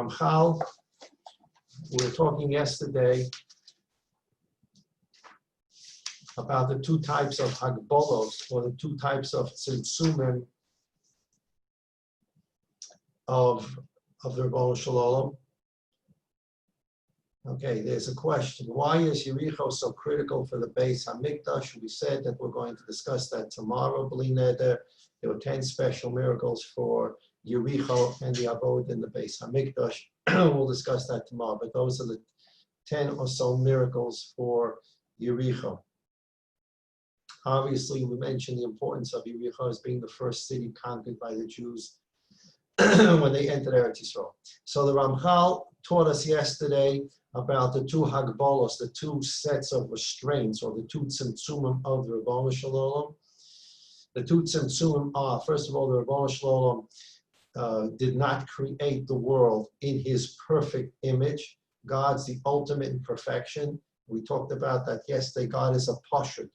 Ramchal, we were talking yesterday about the two types of hagbolos, or the two types of tzimtzumim of the Rebbeinu Shalom. Okay, there's a question. Why is Yericho so critical for the Beis HaMikdash? We said that we're going to discuss that tomorrow. B'li neder, there were 10 special miracles for Yericho and the Avod in the Beis HaMikdash. We'll discuss that tomorrow, but those are the 10 or so miracles for Yericho. Obviously, we mentioned the importance of Yericho as being the first city conquered by the Jews when they entered Eretz Yisrael. So the Ramchal taught us yesterday about the two hagbolos, the two sets of restraints, or the two tzimtzumim of the Rebbeinu Shalom. The two tzimtzumim are, first of all, the Rebbeinu Shalom did not create the world in his perfect image. God's the ultimate in perfection. We talked about that yesterday. God is a pashut.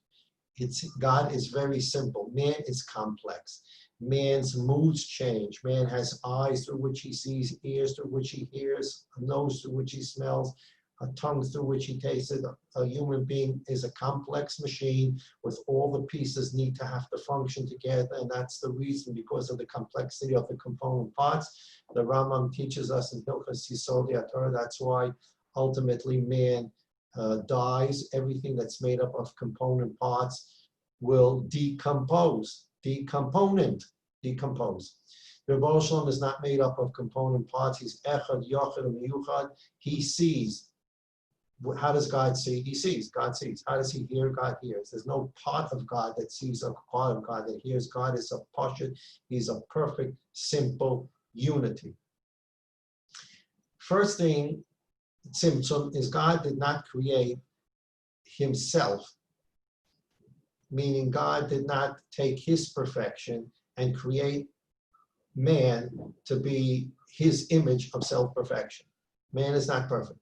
God is very simple. Man is complex. Man's moods change. Man has eyes through which he sees, ears through which he hears, a nose through which he smells, a tongue through which he tastes it. A human being is a complex machine with all the pieces need to have to function together, and that's the reason, because of the complexity of the component parts. The Rambam teaches us in Hilchos Yisod HaTorah, that's why ultimately man dies. Everything that's made up of component parts will decompose. Decompose. The Rebbeinu Shalom is not made up of component parts. He's echad, yochad, and miyuchad. He sees. How does God see? He sees. God sees. How does he hear? God hears. There's no part of God that sees or part of God that hears. God is a pashut. He's a perfect, simple unity. First thing, tzimtzum, is God did not create himself. Meaning God did not take his perfection and create man to be his image of self-perfection. Man is not perfect.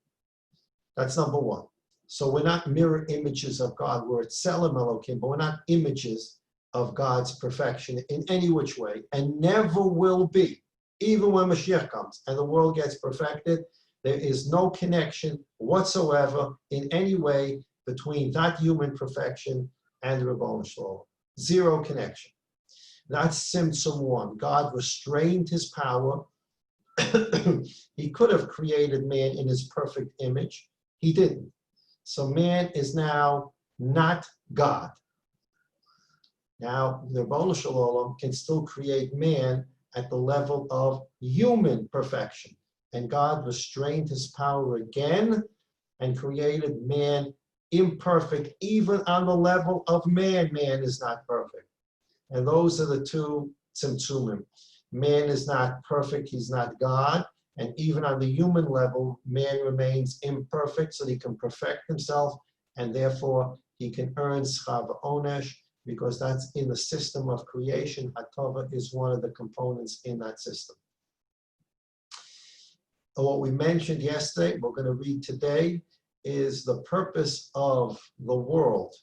That's number one. So we're not mirror images of God. We're Tselem Elokim, but we're not images of God's perfection in any which way, and never will be. Even when Mashiach comes and the world gets perfected, there is no connection whatsoever in any way between that human perfection and the Rebbeinu Shalom. Zero connection. That's Tzimtzum 1. God restrained his power. He could have created man in his perfect image. He didn't. So man is now not God. Now, the Rebbeinu Shalom can still create man at the level of human perfection. And God restrained his power again and created man imperfect, even on the level of man. Man is not perfect. And those are the two tzimtzumim. Man is not perfect, he's not God. And even on the human level, man remains imperfect, so he can perfect himself, and therefore he can earn schar v'onesh, because that's in the system of creation. Hatova is one of the components in that system. And what we mentioned yesterday, we're going to read today, is the purpose of the world,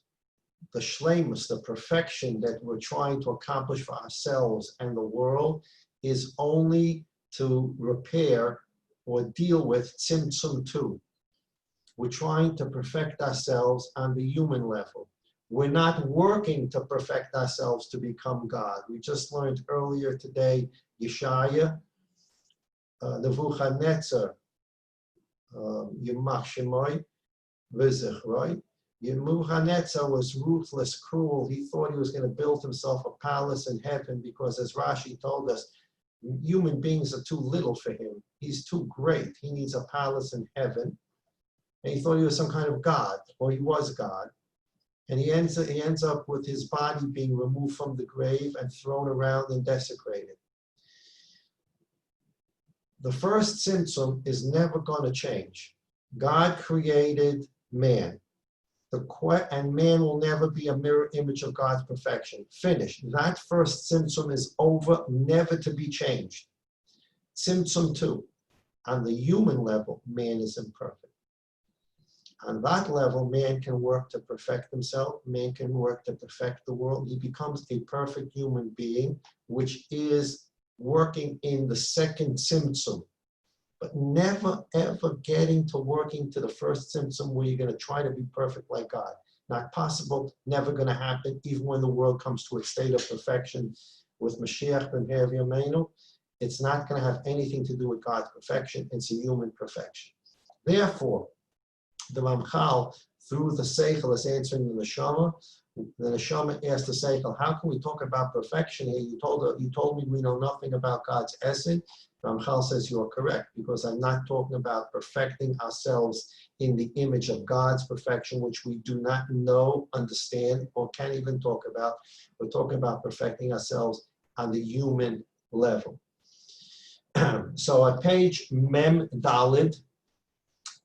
the shleimus, the perfection that we're trying to accomplish for ourselves and the world, is only to repair or deal with tzimtzum 2. We're trying to perfect ourselves on the human level. We're not working to perfect ourselves to become God. We just learned earlier today, Yeshaya, Nebuchadnezzar, Yimach Shemoy, right? Nebuchadnezzar was ruthless, cruel. He thought he was going to build himself a palace in heaven because, as Rashi told us, human beings are too little for him. He's too great. He needs a palace in heaven. And he thought he was some kind of God, or he was God. And he ends up with his body being removed from the grave and thrown around and desecrated. The first tzimtzum is never going to change. God created man. And man will never be a mirror image of God's perfection. Finished. That first tzimtzum is over, never to be changed. Tzimtzum 2. On the human level, man is imperfect. On that level, man can work to perfect himself. Man can work to perfect the world. He becomes a perfect human being, which is working in the second tzimtzum. but never ever getting to working to the first symptom where you're going to try to be perfect like God. Not possible, never going to happen, even when the world comes to a state of perfection with Mashiach ben Yameinu. It's not going to have anything to do with God's perfection. It's a human perfection. Therefore, the Ramchal, through the Seichel, is answering the Neshama. The Neshama asked the Seichel, how can we talk about perfection here? You told me we know nothing about God's essence. Ramchal says you are correct, because I'm not talking about perfecting ourselves in the image of God's perfection, which we do not know, understand, or can't even talk about. We're talking about perfecting ourselves on the human level. So at page Mem Dalid,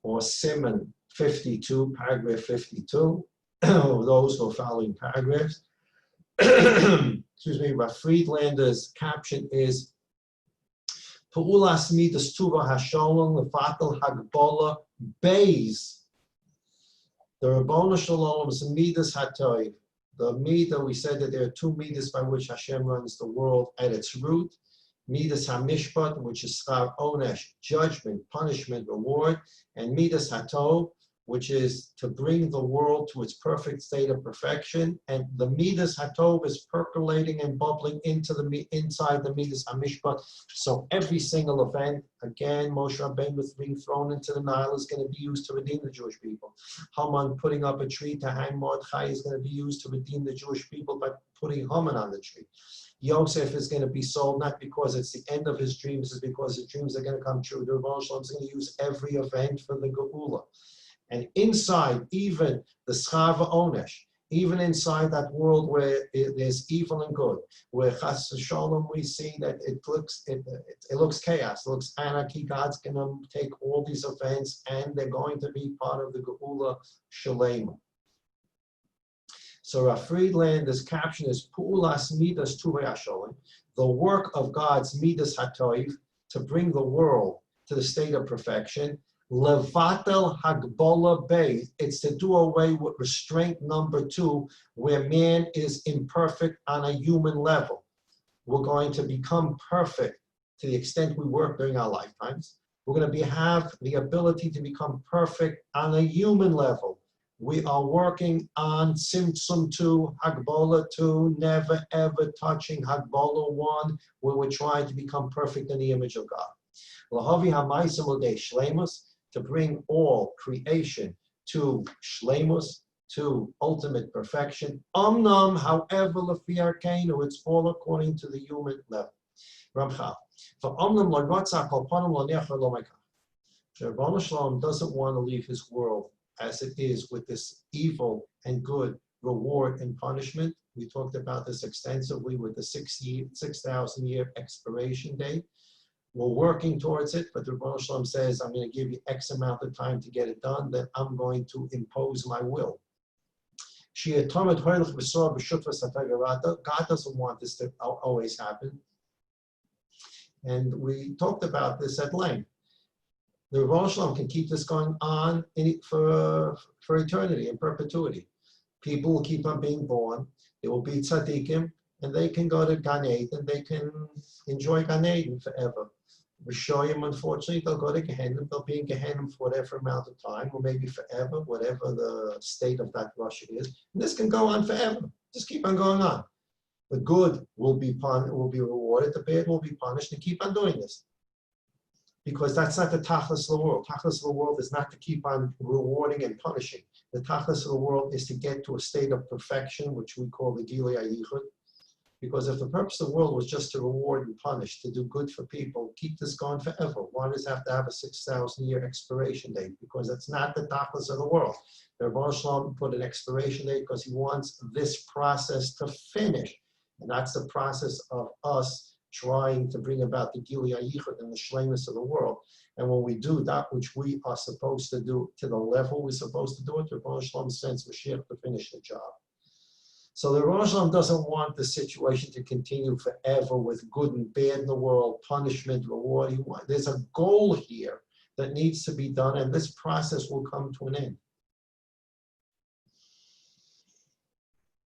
or Siman 52, paragraph 52, those who are following paragraphs, excuse me, Rav Friedlander's caption is Pa'ulas midas tuva hasholom lefatel hagbola beis. The Rabbona Shalom's midas hatoiv. The midah, we said that there are two midas by which Hashem runs the world at its root. Midas hamishpat, which is schar onesh, judgment, punishment, reward, and midas hatov, which is to bring the world to its perfect state of perfection. And the midas hatov is percolating and bubbling into inside the midas hamishpat. So every single event, again, Moshe Rabbeinu being thrown into the Nile is going to be used to redeem the Jewish people. Haman putting up a tree to hang Mordechai is going to be used to redeem the Jewish people by putting Haman on the tree. Yosef is going to be sold not because it's the end of his dreams, it's because his dreams are going to come true. The Rebbe Shalom is going to use every event for the Geula. And inside even the Schava Onesh, even inside that world where there's evil and good, where Chas Shalom we see that it looks chaos, it looks anarchy, God's going to take all these events and they're going to be part of the Geula Shalema. So Rav Friedlander's caption is Pu'ulas midas tuvei hasholim, the work of God's midas hatoiv, to bring the world to the state of perfection. Levatel hagbola beis, it's to do away with restraint number 2, where man is imperfect on a human level. We're going to become perfect to the extent we work during our lifetimes. We're going to have the ability to become perfect on a human level. We are working on Tzimtzum 2, Hagbola 2, never ever touching Hagbola 1, where we're trying to become perfect in the image of God. Lahavi Hamaisim L'dei Shleimus, to bring all creation to Shleimus, to ultimate perfection. Omnam, however, Lefi Arkeinu, it's all according to the human level. Ramchal. For Omnam Lo Ratzah Kol Panim Lo Necher Lo Mekach. Rebbeinu Shalom doesn't want to leave his world as it is with this evil and good reward and punishment. We talked about this extensively with the 6,000-year expiration date. We're working towards it, but the Rebbeinu Shalom says, I'm going to give you X amount of time to get it done, then I'm going to impose my will. God doesn't want this to always happen. And we talked about this at length. The Rebbeinu Shalom can keep this going on for eternity and perpetuity. People will keep on being born. There will be tzaddikim, and they can go to Gan Eden. They can enjoy Gan Eden forever. Rishoyim, unfortunately, they'll go to Gehenna. They'll be in Gehenna for whatever amount of time, or maybe forever, whatever the state of that Russia is. And this can go on forever. Just keep on going on. The good will be rewarded. The bad will be punished, and keep on doing this. Because that's not the tachlis of the world. Tachlis of the world is not to keep on rewarding and punishing. The tachlis of the world is to get to a state of perfection, which we call the Gilui HaYichud. Because if the purpose of the world was just to reward and punish, to do good for people, keep this going forever. Why does it have to have a 6,000-year expiration date? Because that's not the tachlis of the world. The Rebbeinu Shalom put an expiration date because he wants this process to finish. And that's the process of us trying to bring about the Gilui HaYichud and the shleimus of the world. And when we do that which we are supposed to do to the level we're supposed to do it, the Rebbeinu Shalom sends Mashiach to finish the job. So the Rebbeinu Shalom doesn't want the situation to continue forever with good and bad in the world, punishment, reward. There's a goal here that needs to be done, and this process will come to an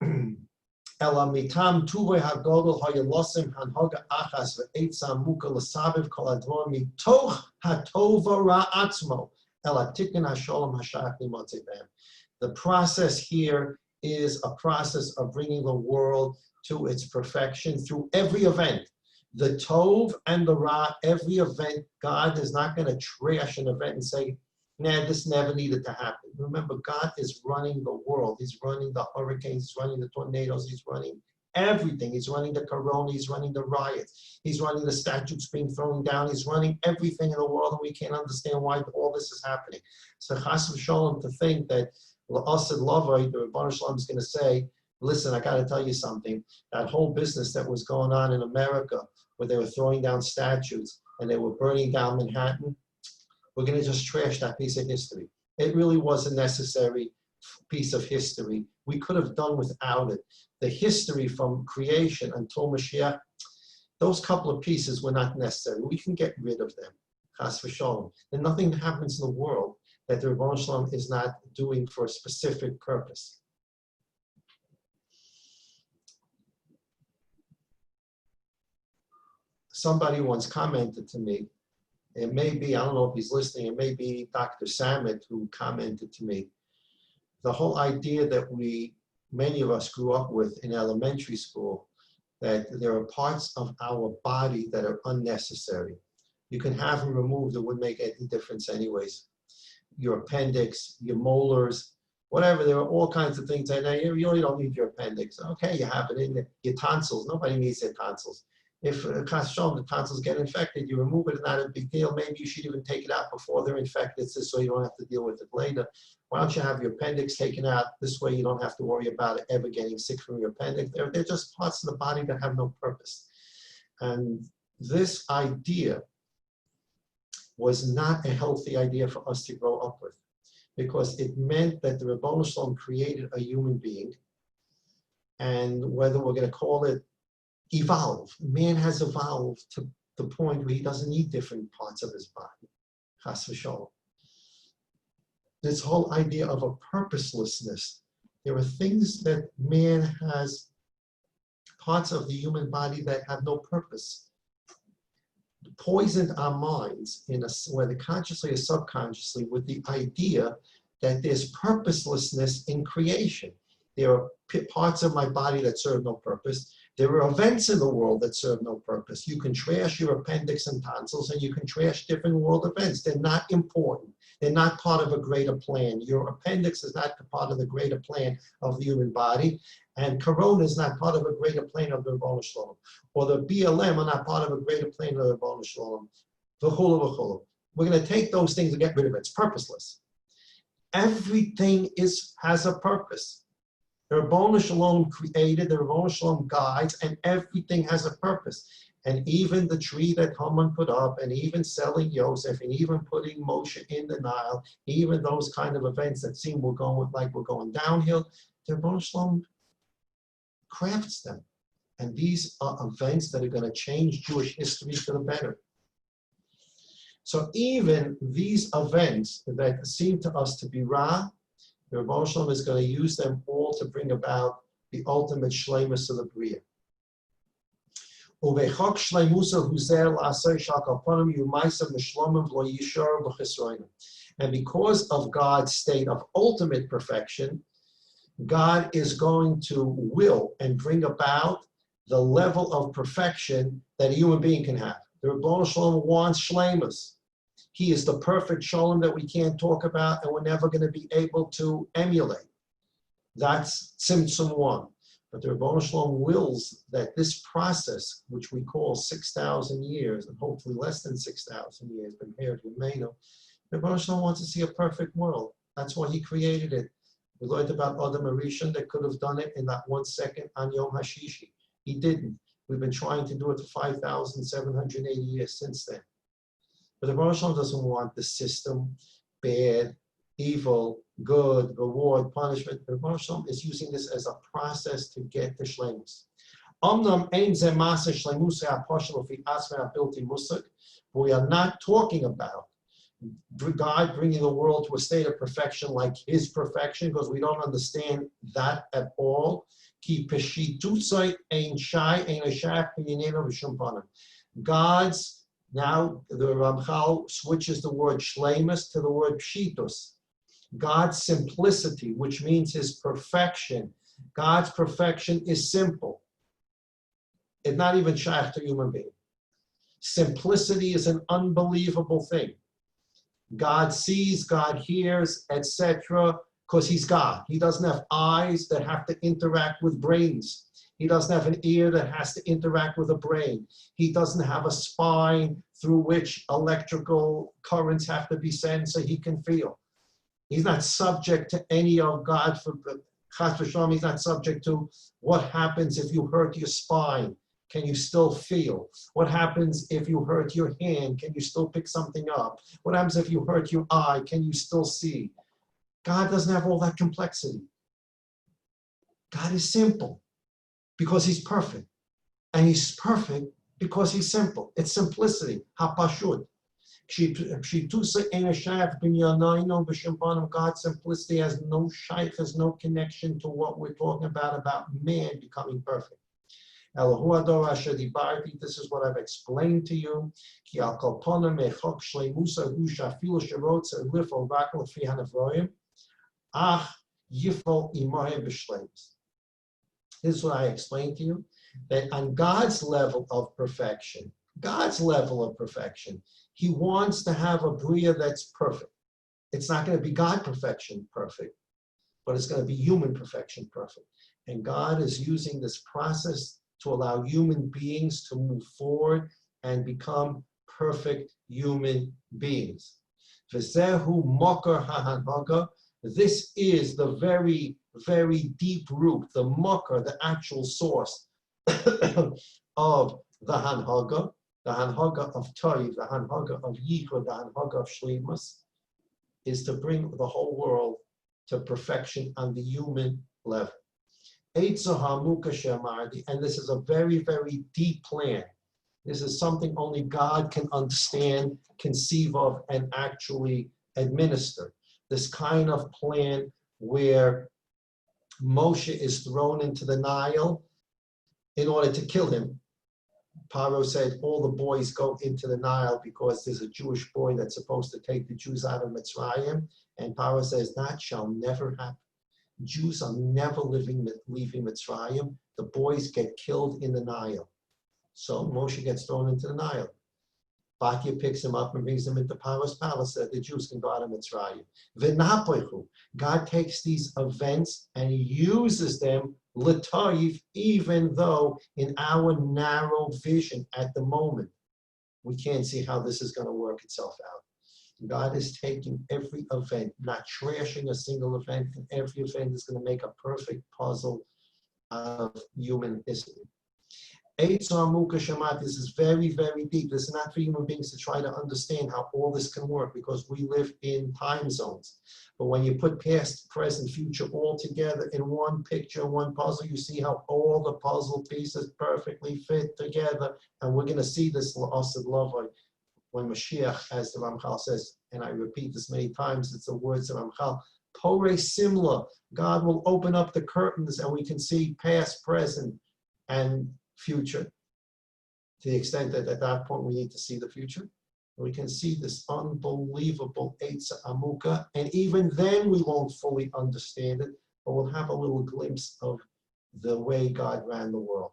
end. Ela mitam tuvei hagodol hayalosim hanhoga achas ve'etza muka l'saviv kol advar mitoch hatova ra'atzmo ela tikkun hasholom hashach limotzi b'hem. The process here is a process of bringing the world to its perfection through every event. The Tov and the Ra, every event, God is not going to trash an event and say, nah, this never needed to happen. Remember, God is running the world. He's running the hurricanes, he's running the tornadoes, he's running everything. He's running the corona, he's running the riots, he's running the statues being thrown down, he's running everything in the world, and we can't understand why all this is happening. So chas v'sholom, to think that L'asad Lavai, the Rebbeinu Shalom, is going to say, listen, I got to tell you something. That whole business that was going on in America, where they were throwing down statues and they were burning down Manhattan, we're going to just trash that piece of history. It really was a necessary piece of history. We could have done without it. The history from creation until Mashiach, those couple of pieces were not necessary. We can get rid of them. Chas v'sholom. And nothing happens in the world that the Rebbeinu Shalom is not doing for a specific purpose. Somebody once commented to me, it may be, I don't know if he's listening, it may be Dr. Samet who commented to me, the whole idea that many of us grew up with in elementary school, that there are parts of our body that are unnecessary. You can have them removed, it wouldn't make any difference anyways. Your appendix, your molars, whatever, there are all kinds of things. And you really don't need your appendix. Okay, you have it in there. Your tonsils, nobody needs their tonsils. If the tonsils get infected, you remove it, not a big deal. Maybe you should even take it out before they're infected so you don't have to deal with it later. Why don't you have your appendix taken out? This way you don't have to worry about it ever getting sick from your appendix. They're just parts of the body that have no purpose. And this idea was not a healthy idea for us to grow up with, because it meant that the Rebbeinu Shalom created a human being, and whether we're going to call it evolve, man has evolved to the point where he doesn't need different parts of his body. Chas v'sholom. This whole idea of a purposelessness, there are things that man has, parts of the human body that have no purpose. Poisoned our minds, whether consciously or subconsciously, with the idea that there's purposelessness in creation. There are parts of my body that serve no purpose. There are events in the world that serve no purpose. You can trash your appendix and tonsils, and you can trash different world events. They're not important. They're not part of a greater plan. Your appendix is not part of the greater plan of the human body, and corona is not part of a greater plan of the Rebbeinu Shalom. Or the BLM are not part of a greater plan of the Rebbeinu Shalom. V'chulu v'chulu. We're going to take those things and get rid of it. It's purposeless. Everything has a purpose. The Rebbeinu Shalom created, the Rebbeinu Shalom guides, and everything has a purpose. And even the tree that Haman put up, and even selling Yosef, and even putting Moshe in the Nile, even those kind of events that seem we're going downhill, the Rebbeinu Shalom crafts them. And these are events that are going to change Jewish history for the better. So even these events that seem to us to be Ra, the Rebbeinu Shalom is going to use them all to bring about the ultimate shleimus of the Bria. And because of God's state of ultimate perfection, God is going to will and bring about the level of perfection that a human being can have. The Rebbeinu Shalom wants shleimus. He is the perfect shalom that we can't talk about and we're never going to be able to emulate. That's Tzimtzum 1. But the Rebbeinu Shalom wills that this process, which we call 6,000 years, and hopefully less than 6,000 years compared to Meno, the Rebbeinu Shalom wants to see a perfect world. That's why he created it. We learned about Adam Arishon that could have done it in that 1 second on Yom HaShishi. He didn't. We've been trying to do it for 5,780 years since then. But the Rebbeinu Shalom doesn't want the system, bad, evil, good, reward, punishment. The Rebbeinu Shalom is using this as a process to get the shleimus. But we are not talking about God bringing the world to a state of perfection like his perfection, because we don't understand that at all. Ki peshitusai ein shai ein ashaf b'yinenu v'shumpanim. God's, now the Ramchal switches the word shleimus to the word pshitus. God's simplicity, which means his perfection. God's perfection is simple. It's not even shaykh to human being. Simplicity is an unbelievable thing. God sees, God hears, etc., because he's God. He doesn't have eyes that have to interact with brains. He doesn't have an ear that has to interact with a brain. He doesn't have a spine through which electrical currents have to be sent so he can feel. He's not subject to any of God. He's not subject to what happens if you hurt your spine. Can you still feel? What happens if you hurt your hand? Can you still pick something up? What happens if you hurt your eye? Can you still see? God doesn't have all that complexity. God is simple because he's perfect. And he's perfect because he's simple. It's simplicity. Hapashut. God's simplicity has no shaykh, has no connection to what we're talking about man becoming perfect. This is what I've explained to you. This is what I explained to you, that on God's level of perfection, he wants to have a Bria that's perfect. It's not going to be God perfection perfect, but it's going to be human perfection perfect. And God is using this process to allow human beings to move forward and become perfect human beings. V'zehu mokar ha'hanhaga. This is the very, very deep root, the mokar, the actual source of the hanhaga of Toiv, the hanhaga of Yichud, the hanhaga of Shleimus, is to bring the whole world to perfection on the human level. And this is a very, very deep plan. This is something only God can understand, conceive of, and actually administer. This kind of plan where Moshe is thrown into the Nile in order to kill him. Paro said, all the boys go into the Nile because there's a Jewish boy that's supposed to take the Jews out of Mitzrayim. And Paro says, that shall never happen. Jews are never leaving Mitzrayim. The boys get killed in the Nile. So Moshe gets thrown into the Nile. Batya picks him up and brings him into Paro's palace so that the Jews can go out of Mitzrayim. V'napoichu. God takes these events and he uses them l'toiv, even though in our narrow vision at the moment, we can't see how this is going to work itself out. God is taking every event, not trashing a single event, and every event is going to make a perfect puzzle of human history. This is very, very deep. This is not for human beings to try to understand how all this can work because we live in time zones. But when you put past, present, future all together in one picture, one puzzle, you see how all the puzzle pieces perfectly fit together. And we're going to see this La'asad Lavai when Mashiach, as the Ramchal says, and I repeat this many times, it's the words of Ramchal, Pore Simla, God will open up the curtains and we can see past, present, and future, to the extent that at that point we need to see the future. We can see this unbelievable Eitz Amuka, and even then we won't fully understand it, but we'll have a little glimpse of the way God ran the world.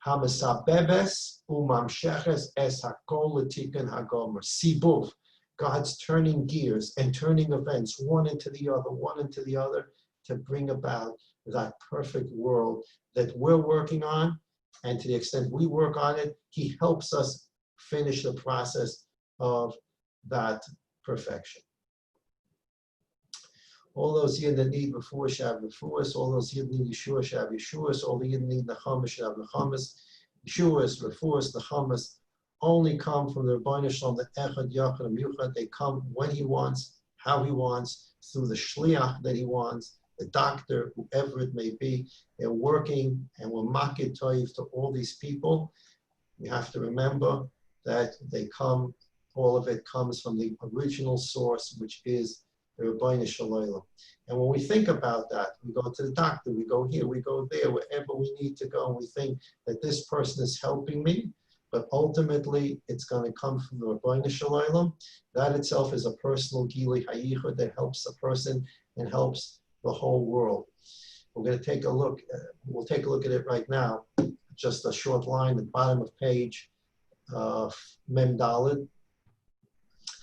Hamasabebes umamsheches es hakol l'tikkun hagomer. Sibuv, God's turning gears and turning events one into the other, to bring about that perfect world that we're working on. And to the extent we work on it, he helps us finish the process of that perfection. All those here that need Refuah should have Refuahs, all those here that need Yeshua should have Yeshuas, all the here that need Nechamas should have Nechamas. Yeshuas, Refuahs, Nechamas only come from the Rebbeinu Shalom, the Echad, Yachad, and Yuchad. They come when he wants, how he wants, through the Shliach that he wants, the doctor, whoever it may be. They're working, and we're makid toiv to all these people. We have to remember that they come, all of it comes from the original source, which is the Rebbeinu Shalom. And when we think about that, we go to the doctor, we go here, we go there, wherever we need to go, and we think that this person is helping me, but ultimately it's going to come from the Rebbeinu Shalom. That itself is a personal Gili Hayichud that helps the person and helps the whole world. We're going to take a look, we'll take a look at it right now. Just a short line at the bottom of page Mem Daled,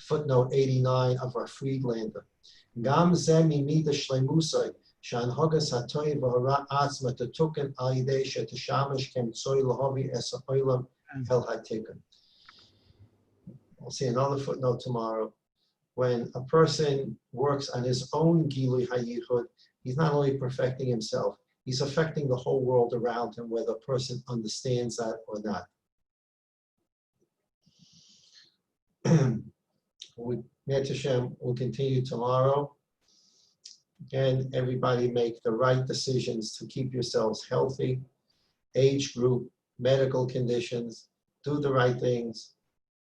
footnote 89 of our Friedlander. Gam zemi mida shleimusai shanhogas hatoy v'hara atzma tetuken al yidei shetishamish kem tzoy lahavi es ha'olam el hatikkun. We'll see another footnote tomorrow. When a person works on his own Gilui Hayichud, he's not only perfecting himself, he's affecting the whole world around him, whether a person understands that or not. We'll continue tomorrow. Again, everybody make the right decisions to keep yourselves healthy, age group, medical conditions, do the right things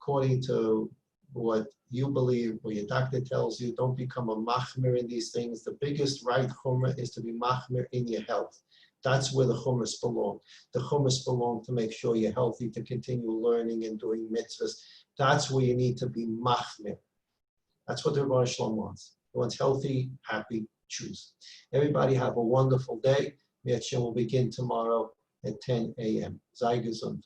according to what you believe, what your doctor tells you. Don't become a machmir in these things. The biggest right chumrah is to be machmir in your health. That's where the chumras belong. The chumras belong to make sure you're healthy, to continue learning and doing mitzvahs. That's where you need to be machmir. That's what the Rebbe Shalom wants. He wants healthy, happy, choose. Everybody have a wonderful day. Mitzvah will begin tomorrow at 10 a.m. Sei gesund.